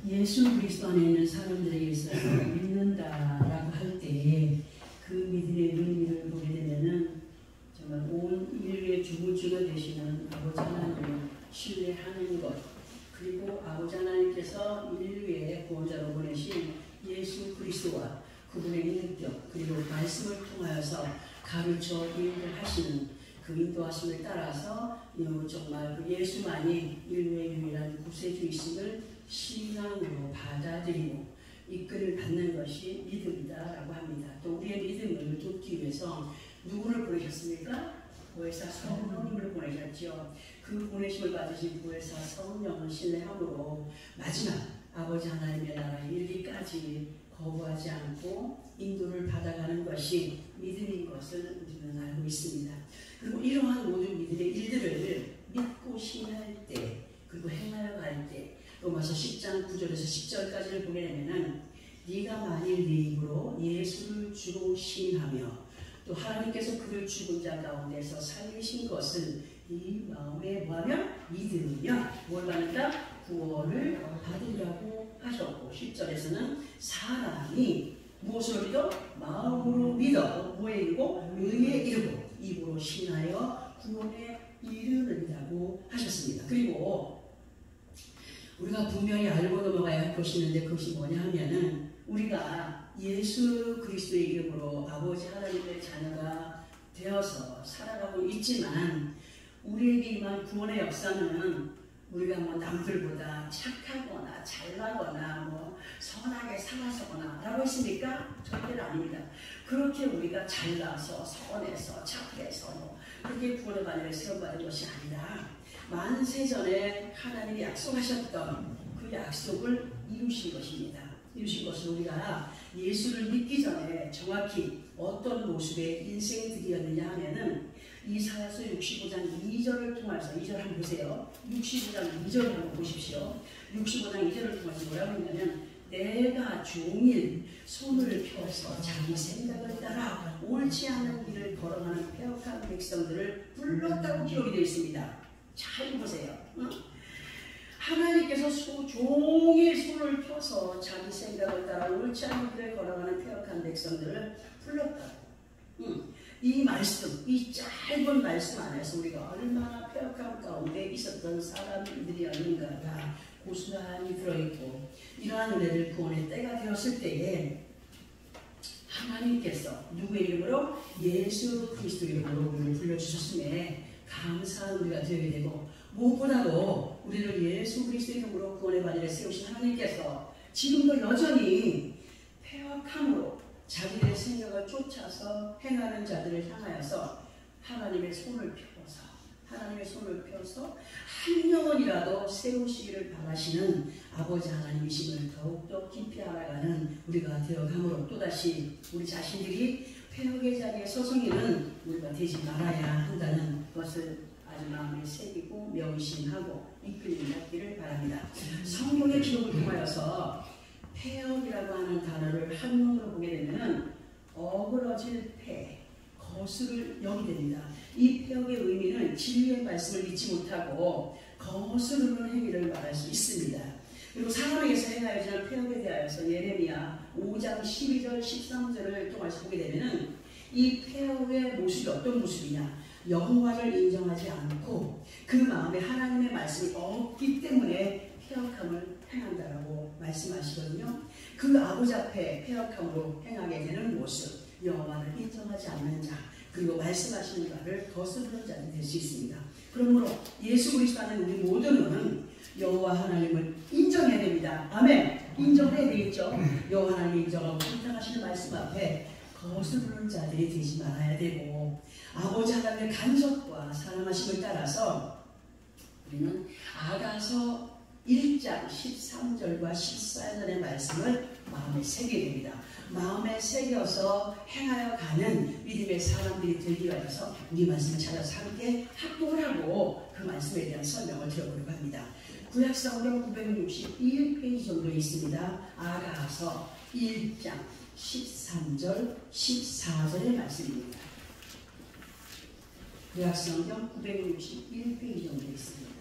예수 그리스도 안에 있는 사람들에게 있어서 믿는다라고 할 때 그 믿음의 의미를 보게 되면은 정말 온 인류의 주구주가 되시는 아버지 하나님을 신뢰하는 것, 그리고 아버지 하나님께서 인류의 구원자로 보내신 예수 그리스도와 그분의 인격, 그리고 말씀을 통하여서 가르쳐 인도하시는 그 인도하심을 따라서 정말 그 예수만이 인류의 유일한 구세주이심을 신앙으로 받아들이고 이끌을 받는 것이 믿음이다라고 합니다. 또 우리의 믿음을 돕기 위해서 누구를 보내셨습니까? 보혜사 성령님을 보내셨죠. 그 보내심을 받으신 보혜사 성령을 신뢰함으로 마지막 아버지 하나님의 나라에 이르기까지 거부하지 않고 인도를 받아가는 것이 믿음인 것을 우리는 알고 있습니다. 그리고 이러한 모든 믿음의 일들을 믿고 신뢰할 때, 그리고 행하여 갈 때, 로마서 10장 9절에서 10절까지를 보게 되면은 네가 만일 네 입으로 예수를 주로 시인하며 또 하나님께서 그를 죽은 자 가운데서 살리신 것을 네 마음에 뭐하며 믿으며 뭘 받는다? 구원을 받으라고 하셨고, 10절에서는 사람이 무엇으로 믿어? 마음으로 믿어 뭐에 이르고? 의에 이르고 입으로 신하여 구원에 이르는다고 하셨습니다. 그리고 우리가 분명히 알고 넘어가야 할 것이 있는데 그것이 뭐냐 하면은 우리가 예수 그리스도의 이름으로 아버지 하나님의 자녀가 되어서 살아가고 있지만 우리에게 임한 구원의 역사는 우리가 뭐 남들보다 착하거나 잘나거나 뭐 선하게 살아서거나 라고 했습니까? 절대로 아닙니다. 그렇게 우리가 잘나서 선해서 착해서 뭐 그렇게 구원의 바늘에 세워받은 것이 아니라 만세전에 하나님이 약속하셨던 그 약속을 이루신 것입니다. 이루신 것은 우리가 예수를 믿기 전에 정확히 어떤 모습의 인생들이었느냐 하면은 이사야서 65장 2절을 통해서 2절 한번 보세요. 65장 2절 한번 보십시오. 65장 2절을 통해서 뭐라고 했냐면 내가 종일 손을 펴서 자기 생각을 따라 옳지 않은 길을 걸어가는 패역한 백성들을 불렀다고 기록이 되어 있습니다. 잘 보세요. 응? 하나님께서 종일 손을 펴서 자기 생각을 따라 옳지 않은 길을 걸어가는 패역한 백성들을 불렀다고. 이 말씀, 이 짧은 말씀 안에서 우리가 얼마나 패역함 가운데 있었던 사람들이었는가가 고스란히 들어있고, 이러한 은혜를 구원의 때가 되었을 때에 하나님께서 누구의 이름으로? 예수 그리스도의 이름으로 우리를 불러주셨음에 감사한 우리가 되게 되고, 무엇보다도 우리를 예수 그리스도의 이름으로 구원의 바늘에 세우신 하나님께서 지금도 여전히 패역함으로 자기의 생각을 쫓아서 행하는 자들을 향하여서 하나님의 손을 펴서 한 영혼이라도 세우시기를 바라시는 아버지 하나님이심을 더욱더 깊이 알아가는 우리가 되어감으로 또다시 우리 자신들이 패역의 자리에 서성이는 우리가 되지 말아야 한다는 것을 아주 마음에 새기고 명심하고 이끌리기를 바랍니다. 성경의 기록을 통하여서 패역이라고 하는 단어를 한문으로 보게 되면 어그러질 패, 거스를 여기 됩니다. 이 패역의 의미는 진리의 말씀을 믿지 못하고 거스르는 행위를 말할 수 있습니다. 그리고 사람에게서 행하여지는 패역에 대하여서 예레미야 5장 12절 13절을 통해서 보게 되면 이 패역의 모습이 어떤 모습이냐, 여호와를 인정하지 않고 그 마음에 하나님의 말씀이 없기 때문에 패역함을 행한다라고 말씀하시거든요. 그 아버지 앞에 패역함으로 행하게 되는 모습, 여호와를 인정하지 않는 자, 그리고 말씀하시는 바를 거스르는 자들이 될 수 있습니다. 그러므로 예수 그리스도 안에 우리 모두는 여호와 하나님을 인정해야 됩니다. 아멘. 인정해야 되겠죠. 여호와 하나님을 인정하고 부탁하시는 말씀 앞에 거스르는 자들이 되지 말아야 되고, 아버지 하나님의 간섭과 사랑하심을 따라서 우리는 아가서 1장 13절과 14절의 말씀을 마음에 새기게 됩니다. 마음에 새겨서 행하여 가는 믿음의 사람들이 되기 위해서 우리 말씀을 찾아서 함께 합독을 하고 그 말씀에 대한 설명을 드려보려고 합니다. 구약성경 961페이지 정도 있습니다. 아가서 1장 13절 14절의 말씀입니다. 구약성경 961페이지 정도 있습니다.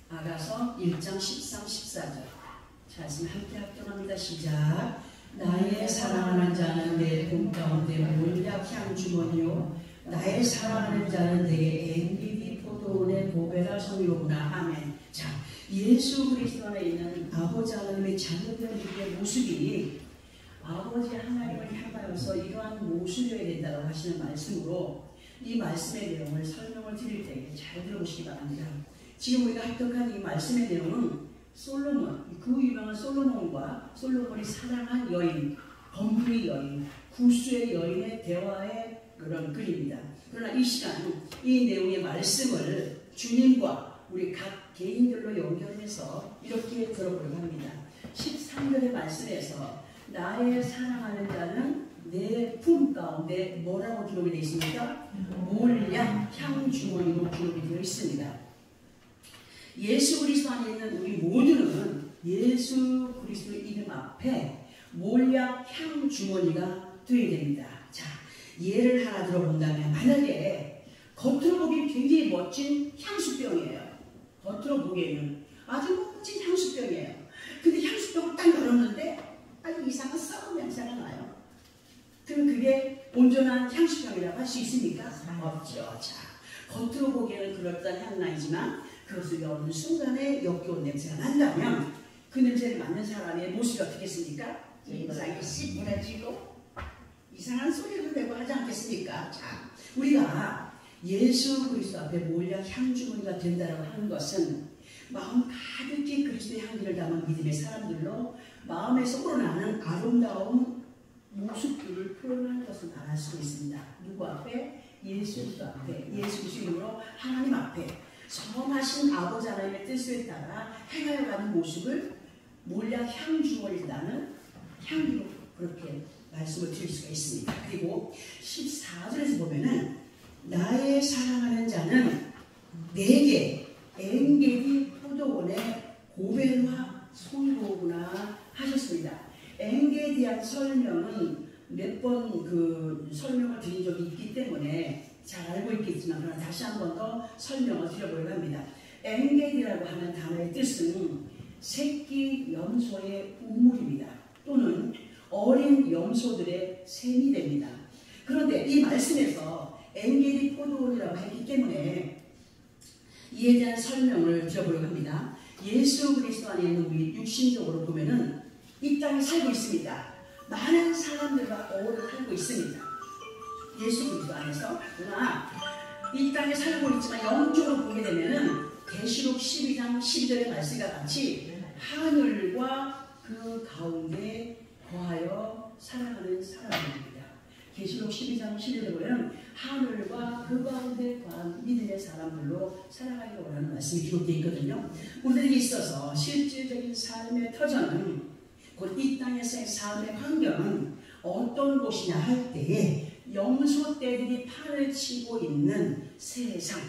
아가서 1장 13, 14절. 자, 말씀 함께 합동합니다. 시작. 나의 사랑하는 자는 내 품 가운데 몰약 향 주머니요 나의 사랑하는 자는 내게 엔비디 포도원의 보배라 성이로구나. 아멘. 자, 예수 그리스도 안에 있는 아버지 하나님의 자녀들의 모습이 아버지 하나님을 향하여서 이러한 모습이어야 된다고 하시는 말씀으로 이 말씀의 내용을 설명을 드릴 때 잘 들어보시기 바랍니다. 지금 우리가 합독한 이 말씀의 내용은 솔로몬, 그 유명한 솔로몬이 사랑한 여인, 범부의 여인, 구수의 여인의 대화의 그런 글입니다. 그러나 이 시간 이 내용의 말씀을 주님과 우리 각 개인들로 연결해서 이렇게 들어보려고 합니다. 13절의 말씀에서 나의 사랑하는 자는 내 품 가운데 뭐라고 기록이 되어 있습니까? 몰약 향 주머니로 기록이 되어 있습니다. 예수 그리스도 안에 있는 우리 모두는 예수 그리스도의 이름 앞에 몰약 향 주머니가 되어야 됩니다. 자, 예를 하나 들어본다면 만약에 겉으로 보기엔 굉장히 멋진 향수병이에요. 겉으로 보기에는 아주 멋진 향수병이에요. 근데 향수병을 딱 열었는데 아주 이상한 썩은 냄새가 나요. 그럼 그게 온전한 향수병이라고 할 수 있습니까? 없죠. 자, 겉으로 보기에는 그럴듯한 향나이지만 그것을 여는 순간에 역겨운 냄새가 난다면 그 냄새를 맡는 사람의 모습이 어떻겠습니까? 인상이 씨뿌려지고 이상한 소리를 내고 하지 않겠습니까? 자, 우리가 예수 그리스도 앞에 몰약 향주머니가 된다고 하는 것은 마음 가득히 그리스도의 향기를 담은 믿음의 사람들로 마음에서 우러나는 아름다운 모습들을 표현하는 것을 말할 수 있습니다. 누구 앞에? 예수 그리스도 앞에, 예수 그리스도 이름으로 하나님 앞에 선하신 아버지 하나님의 뜻에 따라 행하여 가는 모습을 몰약 향주머니라는 향기로 그렇게 말씀을 드릴 수가 있습니다. 그리고 14절에서 보면은 나의 사랑하는 자는 내게 엔게디 포도원의 고벨과 송이로구나 하셨습니다. 엔게에 대한 설명은 몇 번 그 설명을 드린 적이 있기 때문에 잘 알고 있겠지만 그러나 다시 한 번 더 설명을 드려보려고 합니다. 엔게디라고 하는 단어의 뜻은 새끼 염소의 우물입니다. 또는 어린 염소들의 샘이 됩니다. 그런데 이 말씀에서 엔게디 포도원이라고 했기 때문에 이에 대한 설명을 드려보려고 합니다. 예수 그리스도 안에 있는 우리 육신적으로 보면은 이 땅에 살고 있습니다. 많은 사람들과 어울려 살고 있습니다. 예수 그리스도 안에서. 그러나 이 땅에 살고 있지만 영적으로 보게 되면은 계시록 12장 12절의 말씀과 같이 하늘과 그 가운데 거하여 살아가는 사람들입니다. 계시록 12장 12절에 보면 하늘과 그 가운데 거한 믿음의 사람들로 살아가기로 원하는 말씀이 기록되어 있거든요. 우리에게 있어서 실질적인 삶의 터전은 곧 이 땅에서의 삶의 환경은 어떤 곳이냐 할 때에 염소떼들이 판을 치고 있는 세상,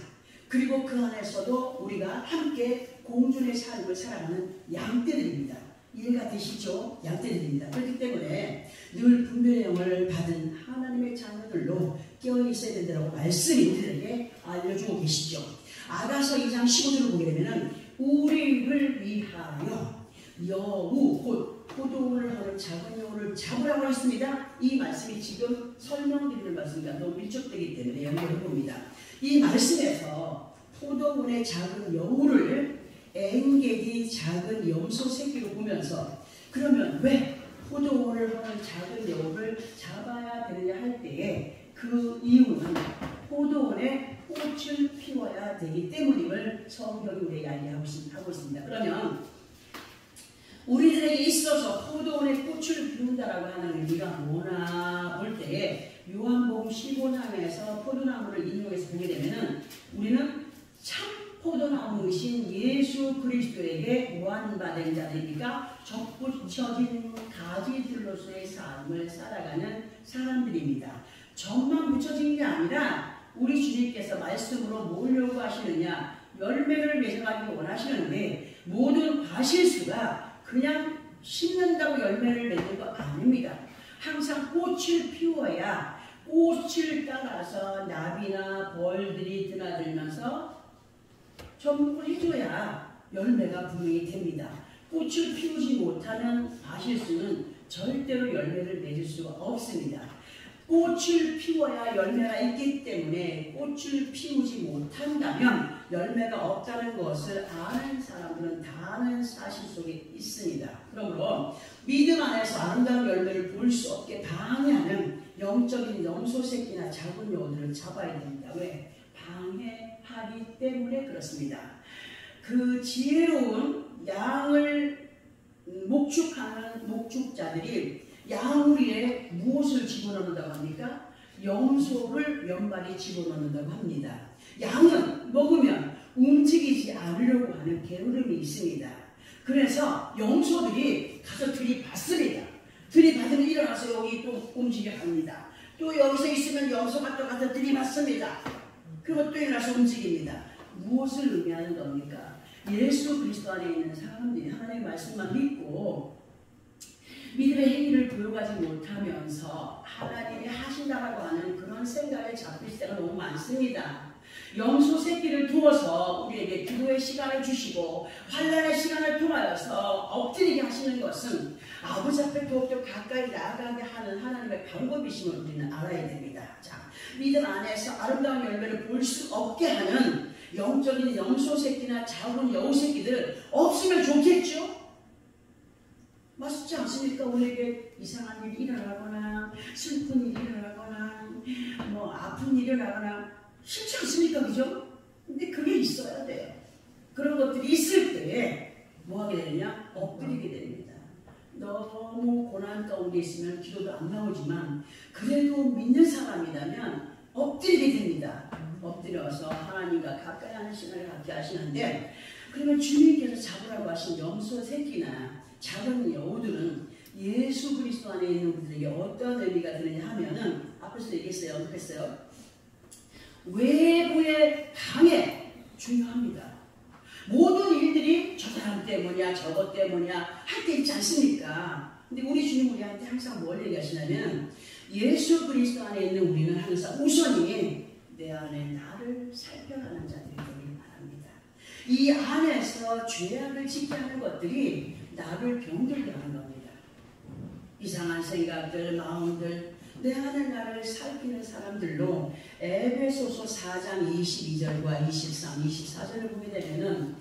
그리고 그 안에서도 우리가 함께 공존의 삶을 살아가는 양떼들입니다. 이해가 되시죠? 양떼들입니다. 그렇기 때문에 늘 분별의 영을 받은 하나님의 자녀들로 깨어있어야 된다고 말씀이 우리들에게 알려주고 계시죠. 아가서 2장 15절을 보게 되면 우리를 위하여 여우 곧 포도원을 하는 작은 여우를 잡으라고 했습니다. 이 말씀이 지금 설명드리는 말씀과 너무 밀접되기 때문에 연결해 봅니다. 이 말씀에서 포도원의 작은 여우를 엔게디 작은 염소 새끼로 보면서 그러면 왜 포도원을 하는 작은 여우를 잡아야 되느냐 할 때에 그 이유는 포도원에 꽃을 피워야 되기 때문임을 성경이 우리에게 알게 하고 있습니다. 그러면 우리들에게 있어서 포도원에 꽃을 피운다라고 하는 의미가 뭐나 볼 때에 요한복음 15장에서 포도나무를 인용해서 보게 되면은 우리는 참 포도나무이신 예수 그리스도에게 모한받은 자들이니까 접붙여진 가지들로서의 삶을 살아가는 사람들입니다. 접만 붙여진 게 아니라 우리 주님께서 말씀으로 뭘 요구하시느냐, 열매를 맺어가기를 원하시는데 모든 과실수가 그냥 심는다고 열매를 맺는 거 아닙니다. 항상 꽃을 피워야 꽃을 따라서 나비나 벌들이 드나들면서 접목을 해줘야 열매가 분명히 됩니다. 꽃을 피우지 못하는 바실수는 절대로 열매를 맺을 수가 없습니다. 꽃을 피워야 열매가 있기 때문에 꽃을 피우지 못한다면 열매가 없다는 것을 아는 사람들은 다 아는 사실 속에 있습니다. 그러므로 믿음 안에서 아름다운 열매를 볼 수 없게 방해하는 영적인 염소새끼나 작은 여우들을 잡아야 됩니다. 왜? 방해하기 때문에 그렇습니다. 그 지혜로운 양을 목축하는 목축자들이 양우리에 무엇을 집어넣는다고 합니까? 염소를 몇 마리 집어넣는다고 합니다. 양은 먹으면 움직이지 않으려고 하는 게으름이 있습니다. 그래서 염소들이 가서 들이받습니다. 들이받으면 일어나서 여기 또 움직여 갑니다. 또 여기서 있으면 염소가 또 가서 들이받습니다. 그리고 또 일어나서 움직입니다. 무엇을 의미하는 겁니까? 예수 그리스도 안에 있는 사람들이 하나님의 말씀만 믿고 믿음의 행위를 보여가지 못하면서 하나님이 하신다라고 하는 그런 생각에 잡힐 때가 너무 많습니다. 염소 새끼를 두어서 우리에게 기도의 시간을 주시고 환난의 시간을 통하여서 엎드리게 하시는 것은 아버지 앞에 더욱더 가까이 나아가게 하는 하나님의 방법이심을 우리는 알아야 됩니다. 자, 믿음 안에서 아름다운 열매를 볼 수 없게 하는 영적인 염소 새끼나 작은 여우 새끼들 없으면 좋겠죠? 맞지 않습니까? 우리에게 이상한 일이 일어나거나 슬픈 일이 일어나거나 뭐 아픈 일이 일어나거나 싫지 않습니까? 그죠? 근데 그게 있어야 돼요. 그런 것들이 있을 때 뭐 하게 되느냐? 엎드리게 됩니다. 너무 고난 가운데 있으면 기도도 안 나오지만 그래도 믿는 사람이라면 엎드리게 됩니다. 엎드려서 하나님과 가까이 하는 시간을 갖게 하시는데, 그러면 주님께서 잡으라고 하신 염소 새끼나 작은 여우들은 예수 그리스도 안에 있는 우리들에게 어떤 의미가 되느냐 하면은 앞에서 얘기했어요. 언급했어요. 외부의 방해 중요합니다. 모든 일들이 저 사람 때문이야 저것 때문이야 할 때 있지 않습니까? 근데 우리 주님 우리한테 항상 뭘 얘기하시냐면 예수 그리스도 안에 있는 우리는 항상 우선이 내 안에 나를 살펴가는 자들이 되길 바랍니다. 이 안에서 죄악을 짓게 하는 것들이 나를 병들게 하는 겁니다. 이상한 생각들, 마음들, 내 안에 나를 살피는 사람들로 에베소서 4장 22절과 23, 24절을 보게 되면은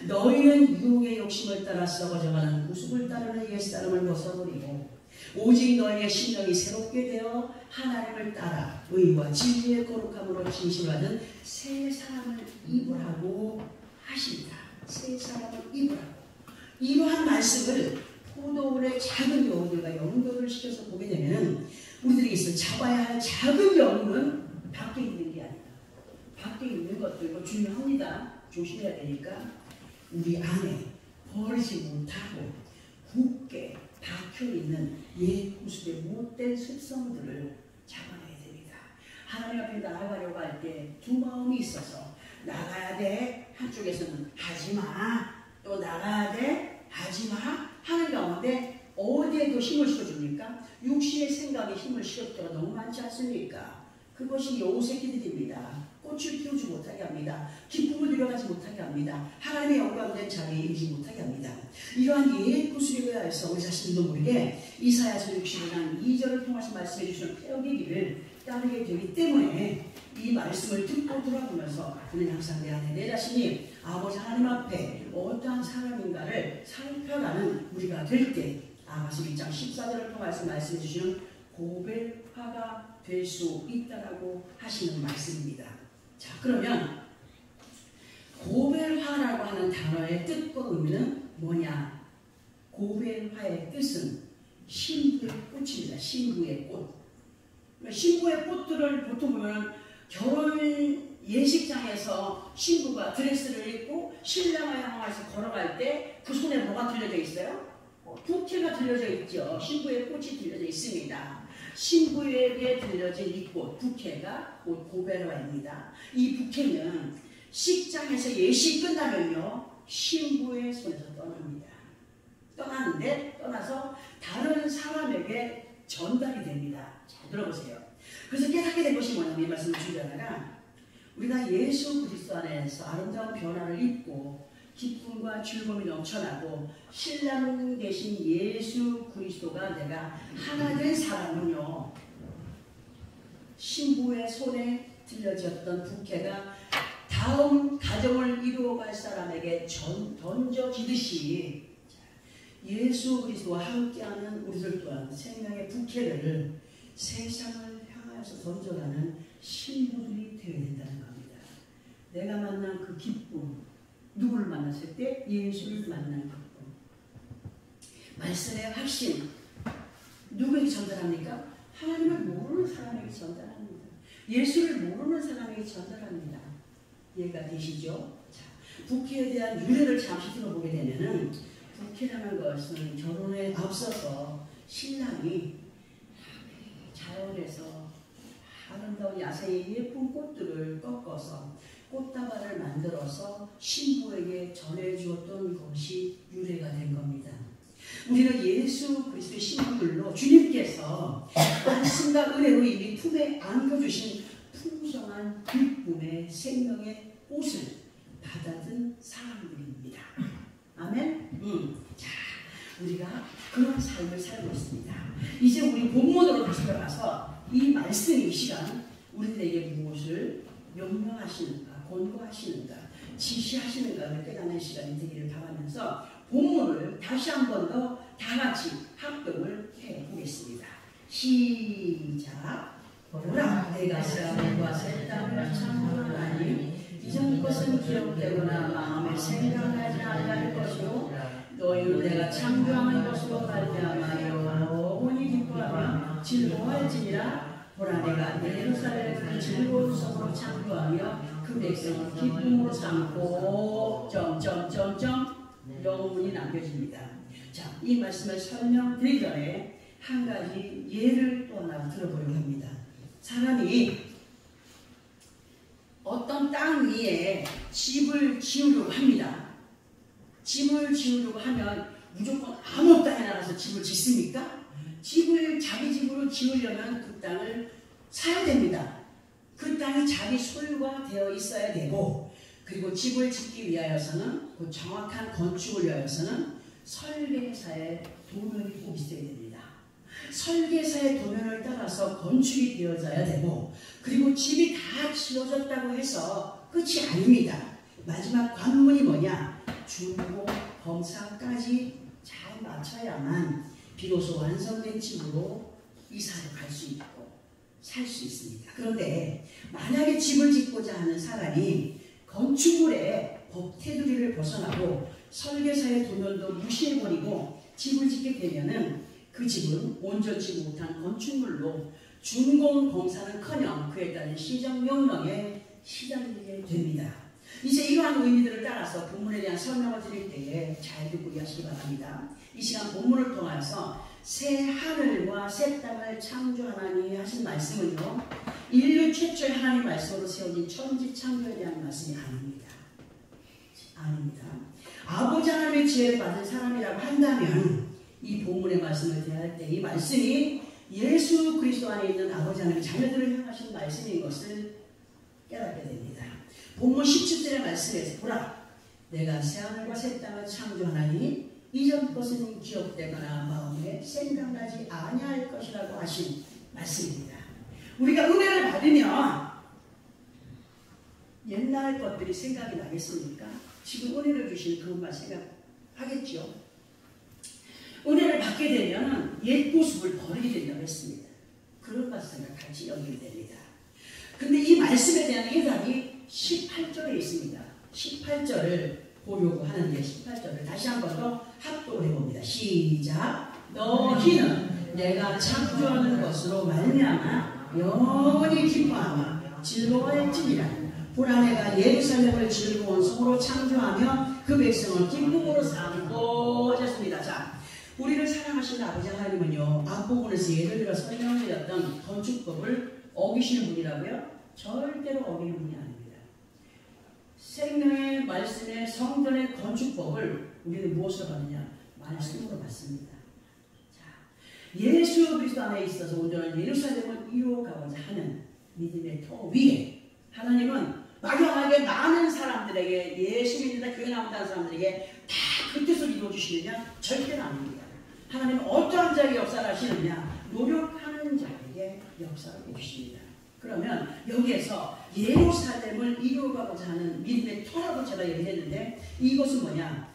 너희는 유혹의 욕심을 따라 썩어져가는 구습을 따르는 옛사람을 벗어버리고 오직 너희의 심령이 새롭게 되어 하나님을 따라 의와 진리의 거룩함으로 진실하는 새 사람을 입으라고 하십니다. 새 사람을 입으라고. 이러한 말씀을 포도원의 작은 여우들과 연결을 시켜서 보게 되면 우리들이 있어 잡아야 할 작은 여우는 밖에 있는 게 아니다. 밖에 있는 것들도 중요합니다. 조심해야 되니까 우리 안에 버리지 못하고 굳게 박혀있는 옛 구습의 못된 습성들을 잡아내야 됩니다. 하나님 앞에 나아가려고 할 때 두 마음이 있어서 나가야 돼. 한쪽에서는 하지마. 또 나가야 돼. 하지마. 하는 가운데 어디에 더 힘을 실어줍니까? 육신의 생각에 힘을 실을 때가 너무 많지 않습니까? 그것이 여우 새끼들입니다. 꽃을 피우지 못하게 합니다. 기쁨을 누려가지 못하게 합니다. 하나님의 영광된 자리에 이르지 못하게 합니다. 이러한 옛 구슬에 의해서 우리 자신도 모르게 이사야서 61장 2절을 통해서 말씀해 주시는 폐역의 길을 따르게 되기 때문에 이 말씀을 듣고 돌아보면서 우리는 항상 내 안에 내 자신이 아버지 하나님 앞에 어떠한 사람인가를 살펴가는 우리가 될 때 아가서 1장 14절을 통해서 말씀해 주시는 고백화가 될 수 있다라고 하시는 말씀입니다. 자, 그러면 고벨화라고 하는 단어의 뜻과 의미는 뭐냐? 고벨화의 뜻은 신부의 꽃입니다. 신부의 꽃. 신부의 꽃들을 보통 보면 결혼 예식장에서 신부가 드레스를 입고 신랑을 향해서 걸어갈 때 그 손에 뭐가 들려져 있어요? 부케가 들려져 있죠. 신부의 꽃이 들려져 있습니다. 신부에게 들려진 이 꽃, 부케가 곧 고벨화입니다. 이 부케는 식장에서 예식 끝나면요 신부의 손에서 떠납니다. 떠나는데 떠나서 다른 사람에게 전달이 됩니다. 잘 들어보세요. 그래서 깨닫게 된 것이 뭐냐면 이 말씀을 주자다가 우리가 예수 그리스도 안에서 아름다운 변화를 입고 기쁨과 즐거움이 넘쳐나고 신랑 되신 예수 그리스도가 내가 하나 된 사람은요, 신부의 손에 들려졌던 부케가 다음 가정을 이루어갈 사람에게 던져지듯이 예수 그리스도와 함께하는 우리들 또한 생명의 부케를 세상을 향해서 던져가는 신부들이 되어야 된다는 겁니다. 내가 만난 그 기쁨, 누구를 만났을 때 예수를 만난 기쁨, 말씀의 확신, 누구에게 전달합니까? 하나님을 모르는 사람에게 전달합니다. 예수를 모르는 사람에게 전달합니다. 이해가 되시죠? 자, 부케에 대한 유래를 잠시 들어보게 되면은, 부케라는 것은 결혼에 앞서서 신랑이 자연에서 아름다운 야생의 예쁜 꽃들을 꺾어서 꽃다발을 만들어서 신부에게 전해주었던 것이 유래가 된 겁니다. 우리는 예수 그리스도의 신부들로 주님께서 말씀과 은혜로 이미 품에 안겨주신 풍성한 기쁨의 생명의 꽃을 받아든 사람들입니다. 아멘? 자, 우리가 그런 삶을 살고 있습니다. 이제 우리 본문으로 다시 들어가서 이 말씀이 이 시간 우리들에게 무엇을 명령하시는가, 권고하시는가, 지시하시는가를 깨닫는 시간이 되기를 바라면서 본문을 다시 한 번 더 다 같이 합독을 해보겠습니다. 시작. 보라, 내가 새 하늘과 새 땅을 창조하나니 이전 것은 기억되거나 마음에 생각나지 아니할 것이요 너희를 내가 창조한 것으로 말미암아 영원히 기뻐하며 즐거워할지니라. 보라, 내가 예루살렘을 즐거운 성으로 창조하며 그 백성을 기쁨으로 삼고 영문이 남겨집니다. 자, 이 말씀을 설명드리기 전에 한 가지 예를 또 하나 들어보려고 합니다. 사람이 어떤 땅 위에 집을 지으려고 합니다. 집을 지으려고 하면 무조건 아무 땅에 나가서 집을 짓습니까? 집을 자기 집으로 지으려면 그 땅을 사야 됩니다. 그 땅이 자기 소유가 되어 있어야 되고, 그리고 집을 짓기 위하여서는, 그 정확한 건축을 위하여서는 설계사의 도면이 꼭 있어야 됩니다. 설계사의 도면을 따라서 건축이 되어져야 되고, 그리고 집이 다 지어졌다고 해서 끝이 아닙니다. 마지막 관문이 뭐냐? 준공, 검사까지 잘 맞춰야만 비로소 완성된 집으로 이사를 갈 수 있고 살 수 있습니다. 그런데 만약에 집을 짓고자 하는 사람이 건축물의 법 테두리를 벗어나고 설계사의 도면도 무시해버리고 집을 짓게 되면은 그 집은 온전치 못한 건축물로 준공 검사는커녕 그에 따른 시정명령에 시달리게 됩니다. 이제 이러한 의미들을 따라서 본문에 대한 설명을 드릴 때에 잘 듣고 이해하시기 바랍니다. 이 시간 본문을 통해서 새 하늘과 새 땅을 창조하나니 하신 말씀은요, 인류 최초의 하나님의 말씀으로 세워진 천지 창조에 대한 말씀이 아닙니다. 아닙니다. 아버지 하나님의 지혜를 받은 사람이라고 한다면 이 본문의 말씀을 대할 때 이 말씀이 예수 그리스도 안에 있는 아버지 하나님의 자녀들을 향하신 말씀인 것을 깨닫게 됩니다. 본문 17절의 말씀에서 보라, 내가 새하늘과 새 땅을 창조하나니 이전 것은 기억되거나 마음에 생각나지 아니할 것이라고 하신 말씀입니다. 우리가 은혜를 받으면 옛날 것들이 생각이 나겠습니까? 지금 은혜를 주신 그것만 생각하겠죠. 은혜를 받게 되면 옛 모습을 버리게 된다고 했습니다. 그런 것을 같이 연결됩니다. 근데 이 말씀에 대한 해답이 18절에 있습니다. 18절을 보려고 하는데 18절을 다시 한 번 더 합독을 해봅니다. 시작. 너희는 내가 창조하는 것으로 말미암아 영원히 기뻐하며 즐거워할지니라. 보라, 내가 예루살렘을 즐거운 성으로 창조하며 그 백성을 기쁨으로 삼고 하셨습니다. 자, 우리를 사랑하시는 아버지 하나님은요, 앞부분에서 예를 들어 설명드렸던 건축법을 어기시는 분이라고요? 절대로 어기는 분이 아닙니다. 생명의 말씀의 성전의 건축법을 우리는 무엇으로 받느냐? 말씀으로 받습니다. 자, 예수 그리스도 안에 있어서 온전한 예루살렘을 이루어가고자 하는 믿음의 터 위에 하나님은 막연하게 많은 사람들에게 예수 믿는다, 교회 나온다는 사람들에게 다 그 뜻을 이루어주시느냐? 절대는 아닙니다. 하나님은 어떠한 자에게 역사를 하시느냐? 노력하는 자에게 역사를 해주십니다. 그러면 여기에서 예루살렘을 이루어가고자 하는 믿음의 터라고 제가 얘기했는데 이것은 뭐냐?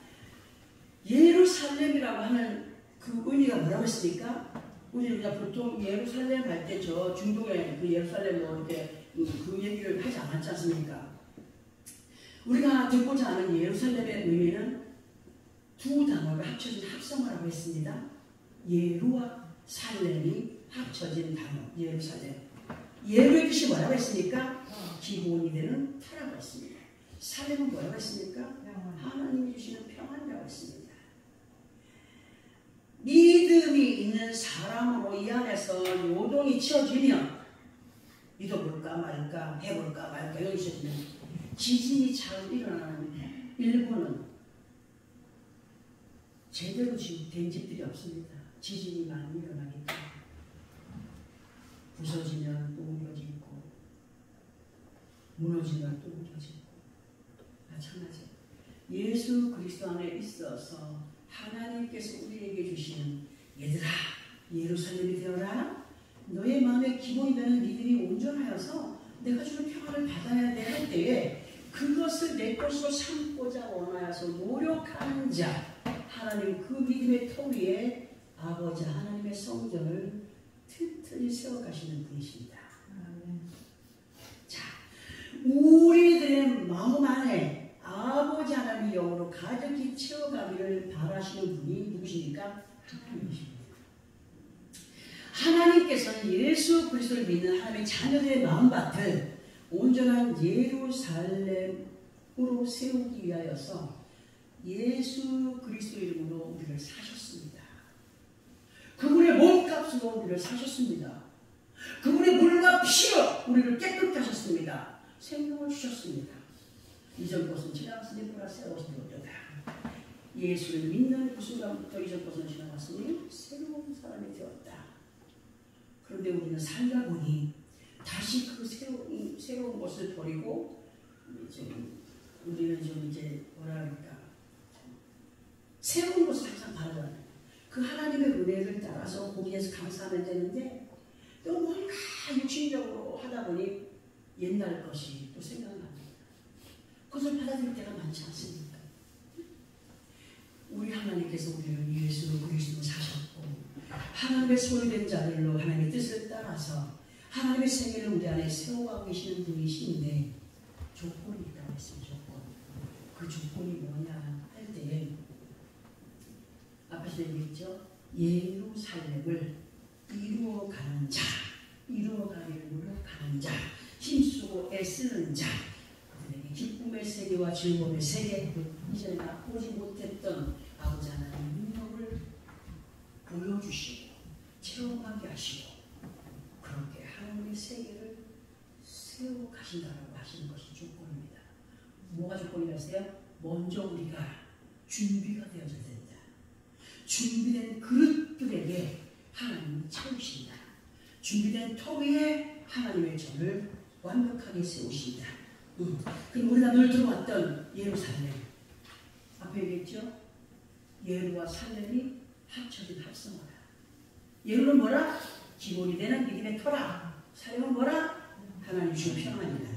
예루살렘이라고 하는 그 의미가 뭐라고 했습니까? 우리가 보통 예루살렘 할 때 저 중동의 그 예루살렘 뭐 이렇게 그 얘기를 하지 않았지 않습니까? 우리가 듣고자 하는 예루살렘의 의미는 두 단어가 합쳐진 합성어라고 했습니다. 예루와 살렘이 합쳐진 단어, 예루살렘. 예루의 뜻이 뭐라고 했습니까? 기본이 되는 터라고 했습니다. 살렘은 뭐라고 했습니까? 하나님이 주시는 평안이라고 했습니다. 믿음이 있는 사람으로 이 안에서 요동이 치어지면 믿어볼까 말까 해볼까 말까 여기 있으면 지진이 잘 일어나는 일본은 제대로 지금 된 집들이 없습니다. 지진이 많이 일어나기 때문에 부서지면 또 무너지고 무너지면 또 무너지고 마찬가지. 예수 그리스도 안에 있어서 하나님께서 우리에게 주시는 얘들아 예루살렘이 되어라. 너의 마음의 기본이 되는 믿음이 온전하여서 내가 주는 평안을 받아야 돼 할 때에 그것을 내 것으로 삼고자 원하여서 노력하는 자 하나님 그 믿음의 터 위에 아버지 하나님의 성전을 튼튼히 세워가시는 분이십니다. 자, 우리들의 마음 안에 아버지 하나님의 영으로 가득히 채워가기를 바라시는 분이 누구십니까? 하나님이십니다. 하나님께서는 예수 그리스도를 믿는 하나님의 자녀들의 마음밭을 온전한 예루살렘으로 세우기 위하여서 예수 그리스도 이름으로 우리를 사셨습니다. 그분의 몸값으로 우리를 사셨습니다. 그분의 물과 피로 우리를 깨끗게 하셨습니다. 생명을 주셨습니다. 이전 것은 지나갔으니 보라 새 것은 되었도다. 예수를 믿는 그 순간부터 이전 것은 지나갔으니 새로운 사람이 되었다. 그런데 우리는 살다 보니 다시 그 새로운 것을 버리고 우리는 좀 이제 뭐라 할까 새로운 것을 항상 바라잖아요. 그 하나님의 은혜를 따라서 거기에서 감사하면 되는데 또 뭔가 육신적으로 하다 보니 옛날 것이 또 생각납니다. 그것을 받아들일 때가 많지 않습니까? 우리 하나님께서 우리를 예수 그리스도 사셨고 하나님의 소유된 자들로 하나님의 뜻을 따라서 하나님의 세계를 우리 안에 세워가고 계시는 분이신데 조건이 있다고 했습니다. 조건. 그 조건이 뭐냐 할 때에 앞에서 얘기했죠. 예루살렘을 이루어가는 자, 이루어가기를 노력하는 자, 힘쓰고 애쓰는 자, 그들에게 기쁨의 세계와 즐거움의 세계, 이전에 맛보지 못했던 아버지 하나님의 능력을 보여주시고 체험하게 하시고 그렇게 하나님의 세계를 세워가신다라고 하시는 것이 조건입니다. 뭐가 조건이라세요? 먼저 우리가 준비가 되어져야 된다. 준비된 그릇들에게 하나님이 채우신다. 준비된 터 위에 하나님의 전을 완벽하게 세우신다. 그럼 우리가 늘 들어왔던 예루살렘 앞에 얘기했죠? 예루와 살렘이 합쳐진 합성어다. 예루는 뭐라? 기본이 되는 믿음의 터라. 살렘은 뭐라? 하나님 주신 평안이다.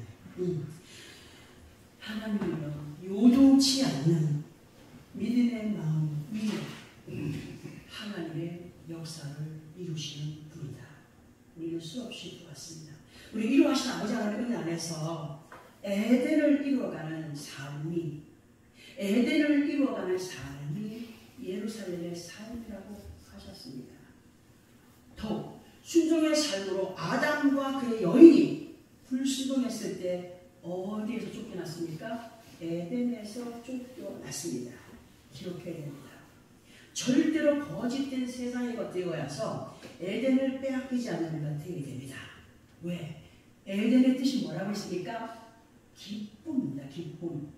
하나님은요 요동치 않는 믿음의 마음 위에 하나님의 역사를 이루시는 분이다. 우리는 수없이 보았습니다. 우리 이루하신 아버지 하나님의 안에서 에덴을 이루어가는 삶이 예루살렘의 삶이라고 하셨습니다. 더욱 순종의 삶으로 아담과 그의 여인이 불순종했을 때 어디에서 쫓겨났습니까? 에덴에서 쫓겨났습니다. 기록해야 됩니다. 절대로 거짓된 세상의 것들이 와서 에덴을 빼앗기지 않는 우리가 되게 됩니다. 왜? 에덴의 뜻이 뭐라고 했습니까? 기쁨입니다. 기쁨.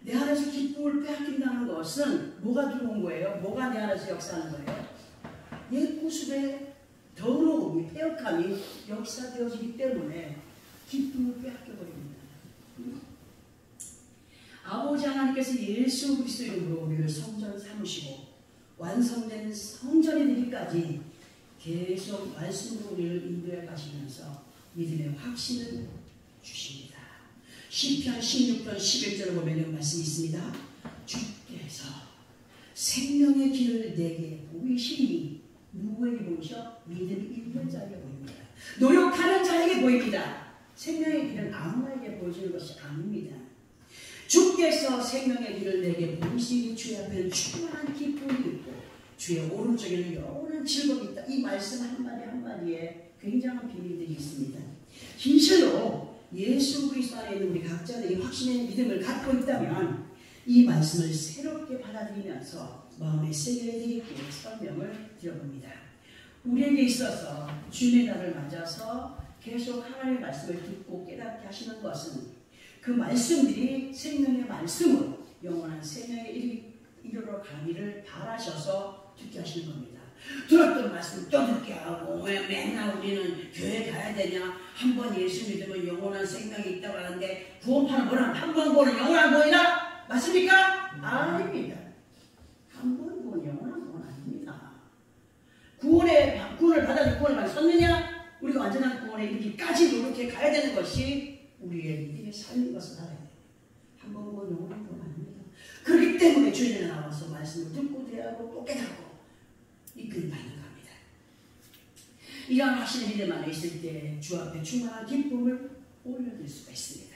내 안에서 기쁨을 빼앗긴다는 것은 뭐가 들어온 거예요? 뭐가 내 안에서 역사하는 거예요? 옛 모습의 더러움이, 폐역함이 역사되어지기 때문에 기쁨을 빼앗겨버립니다. 아버지 하나님께서 예수 그리스도 이름으로 우리를 성전 삼으시고 완성된 성전이 되기까지 계속 말씀으로 우리를 인도해 가시면서 믿음의 확신을 주십니다. 시편 16편 11절을 보면 이런 말씀이 있습니다. 주께서 생명의 길을 내게 보이시니 누구에게 보이셔? 믿음 있는 자에게 보입니다. 노력하는 자에게 보입니다. 생명의 길은 아무에게 보여주는 것이 아닙니다. 주께서 생명의 길을 내게 보이시니 주의 앞에는 충만한 기쁨이 있고 주의 오른쪽에는 영원한 즐거움이 있다. 이 말씀 한마디 한마디에 굉장한 비밀들이 있습니다. 진실로 예수 그리스도 안에 있는 우리 각자들이 확신의 믿음을 갖고 있다면 이 말씀을 새롭게 받아들이면서 마음에 새겨야 되겠기에 설명을 드려봅니다. 우리에게 있어서 주님의 날을 맞아서 계속 하나님의 말씀을 듣고 깨닫게 하시는 것은 그 말씀들이 생명의 말씀으로 영원한 생명에 이르러 가기를 바라셔서 듣게 하시는 겁니다. 들었던 말씀 또 듣게 하고 왜 맨날 우리는 교회 가야 되냐? 한 번 예수 믿으면 영원한 생명이 있다고 하는데 구원파는 뭐라? 한 번 구원은 영원한 구원이다? 맞습니까? 아닙니다. 한 번 구원 영원한 구원 아닙니다. 구원을 받아서 구원을 받았느냐? 우리가 완전한 구원에 이르기까지 이렇게 가야 되는 것이 우리의 믿음의 삶인 것을 알아야 돼요. 한 번 구원 영원한 구원 아닙니다. 그렇기 때문에 주님에 나와서 말씀을 듣고 대하고 또 깨닫고 이끌 받는 겁니다. 이러한 확신의 믿음 안에 있을 때 주 앞에 충만한 기쁨을 올려드릴 수가 있습니다.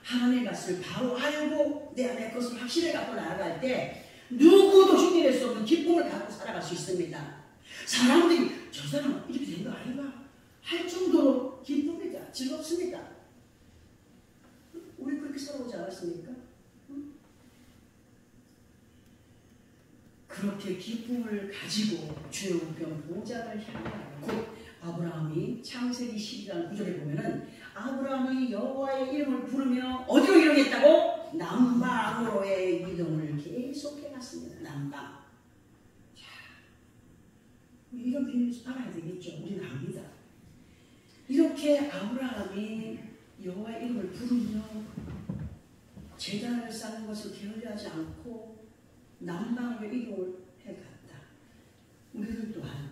하나님의 말씀을 바로 알고 내 안에 그것을 확신을 갖고 나아갈 때 누구도 흉내낼 수 없는 기쁨을 갖고 살아갈 수 있습니다. 사람들이 저 사람은 이렇게 된 거 아닌가 할 정도로 기쁩니다. 즐겁습니다. 우리 그렇게 살아오지 않았습니까? 그렇게 기쁨을 가지고 주의 우편 보좌를 향하여 곧 아브라함이 창세기 12장 9절에 보면은 아브라함이 여호와의 이름을 부르며 어디로 이동했다고? 남방으로의 이동을 계속해 갔습니다. 남방. 자, 이런 비밀을 알아야 되겠죠. 우리는 압니다. 이렇게 아브라함이 여호와의 이름을 부르며 제단을 쌓는 것을 게을리하지 않고 남방으로 이동을 해갔다. 우리들 또한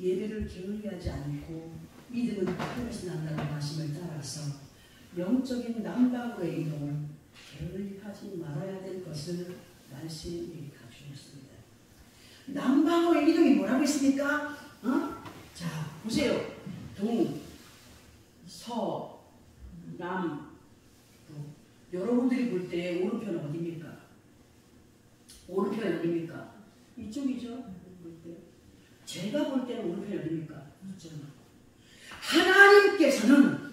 예배를 게을리하지 않고 믿음은 하늘에서 난다는 말씀을 따라서 영적인 남방으로의 이동을 게을리하지 말아야 될 것을 말씀이 가르쳐줬습니다. 남방으로의 이동이 뭐라고 했습니까? 자, 보세요. 동, 서, 남, 북. 여러분들이 볼 때 오른편은 어디입니까? 오른편이 어디입니까? 이쪽이죠. 볼 때. 제가 볼 때는 오른편이 어디입니까? 이쪽은. 하나님께서는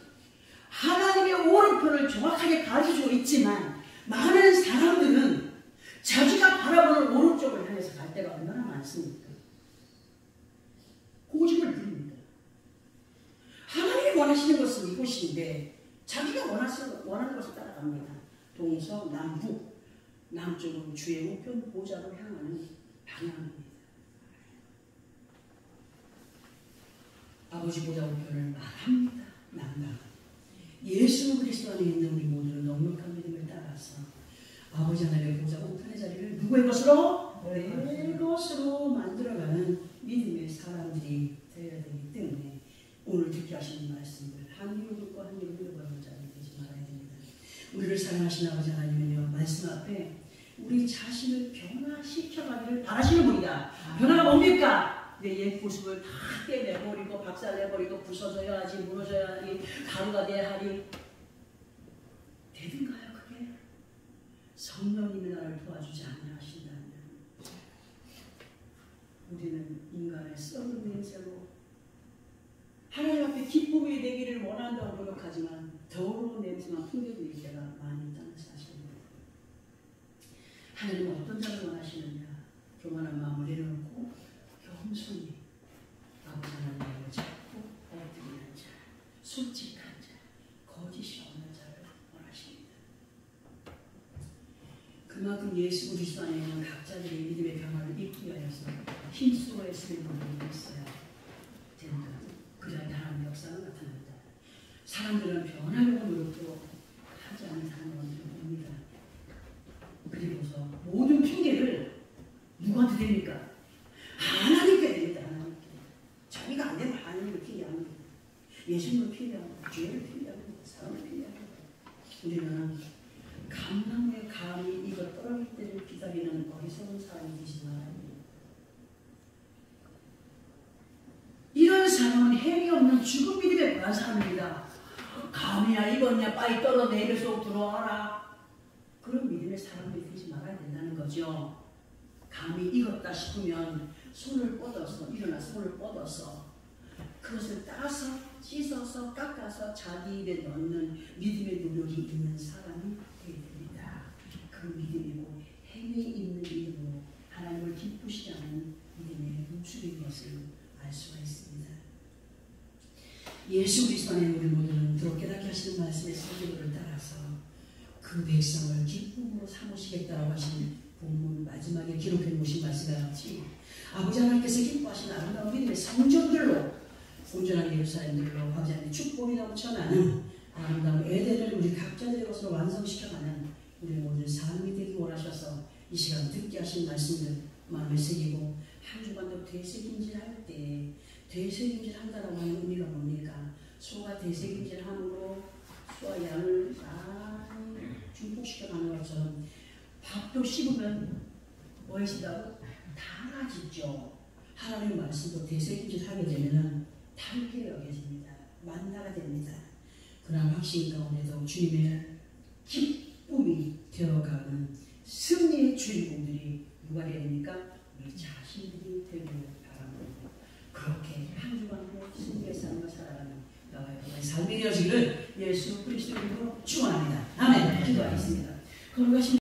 하나님의 오른편을 정확하게 가르쳐주고 있지만 많은 사람들은 자기가 바라보는 오른쪽을 향해서 갈 때가 얼마나 많습니까? 고집을 부립니다. 하나님이 원하시는 것은 이곳인데 자기가 원하는 것을 따라갑니다. 동서, 남북. 남쪽은 주의 우편 보좌로 향하는 방향입니다. 아버지 보좌 우편을 말합니다. 남방. 예수 그리스도 안에 있는 우리 모두는 넉넉한 믿음을 따라서 아버지 하나님의 보좌 우편의 자리를 누구의 것으로? 내 것으로 만들어가는 믿음의 사람들이 되어야 되기 때문에 오늘 듣게 하시는 말씀을 한 입으로 듣고 한 입으로 읽어보는 자리 되지 말아야 됩니다. 우리를 사랑하시는 아버지 하나님은요, 말씀 앞에 우리 자신을 변화시켜가기를 바라시는 분이다. 변화가 뭡니까? 내 옛 모습을 다 떼내버리고 박살내버리고 부서져야 하지, 무너져야 하니, 가루가 돼야 하니 되든가요 그게? 성령님이 나를 도와주지 않냐 하신다면 우리는 인간의 썩은 냄새로 하나님 앞에 기쁨이 되기를 원한다고 노력하지만 더러운 냄새만 풍겨질 때가 많이 있다는 사실입니다. 하나님은 어떤 자를 원하시느냐? 교만한 마음을 내려놓고 겸손히 아버지 하나님을 잡고 엎드리는 자, 솔직한 자, 거짓이 없는 자를 원하십니다. 그만큼 예수 그리스도 안에 있는 각자들의 믿음의 변화를 입기 위하여서 힘쓰고 애쓰는 분들이 있어야 된다. 그래야 하나님의 역사가 나타난다. 사람들은 변하려고 노력도 하지 않는 사람은 봅니다. 그리고서 모든 핑계를 누구한테 됩니까? 하나님께 됩니다. 하나님께. 자기가 안 되면 하나님을 핑계합니다. 예수님을 핑계합니다. 죄를 핑계합니다. 사람을 핑계합니다. 우리는 감나무의 감이 이거 떨어질 때를 기다리는 어리석은 사람이 되지 말아야 합니다. 이런 사람은 행위 없는 죽음 믿음에 불안한 사람입니다. 감이야 익었냐 빨리 떨어 내려서 들어와라. 그런 믿음의 사람이 되지 말아야 된다는 거죠. 감이 익었다 싶으면 손을 뻗어서 일어나 손을 뻗어서 그것을 따서 씻어서 깎아서 자기 입에 넣는 믿음의 노력이 있는 사람이 되어야 됩니다. 그 믿음이고 행위 있는 믿음으로 하나님을 기쁘시지 않는 믿음의 모습인 것을 알 수가 있습니다. 예수 그리스도 안에 우리 모두는 들어 깨닫게 하시는 말씀의 설교를 따라서 그 백성을 기쁨으로 삼으시겠다고 하신 본문 마지막에 기록해 놓으신 말씀과 같이 아버지 하나님께서 기뻐하신 아름다운 믿음의 성전들로 온전한 예루살렘들로 아버지 하나님의 축복이 넘쳐나는 아름다운 에덴을 우리 각자들의 것으로 완성시켜가는 우리 모든 삶이 되기 원하셔서 이 시간 듣게 하신 말씀들 마음에 새기고 한 주간도 되새김질할 때 되새김질한다라고 하는 의미가 뭡니까? 소가 되새김질함으로 소와 양을 많이 중복시켜가는 것처럼 밥도 씹으면 뭐 해진다고? 달아지죠. 하나님의 말씀도 되새김질하게 되면 달게 여겨집니다. 만나가 됩니다. 그러나 확신 가운데도 주님의 기쁨이 되어가는 승리의 주인공들이 누가 되어야 됩니까? 우리 자신들이 되기를 바랍니다. 그렇게 한 주간도 승리의 삶을 살아가는 나와 여러분의 삶이 되어지기를 예수 그리스도 이름으로 축원합니다. 아멘. 기도하겠습니다.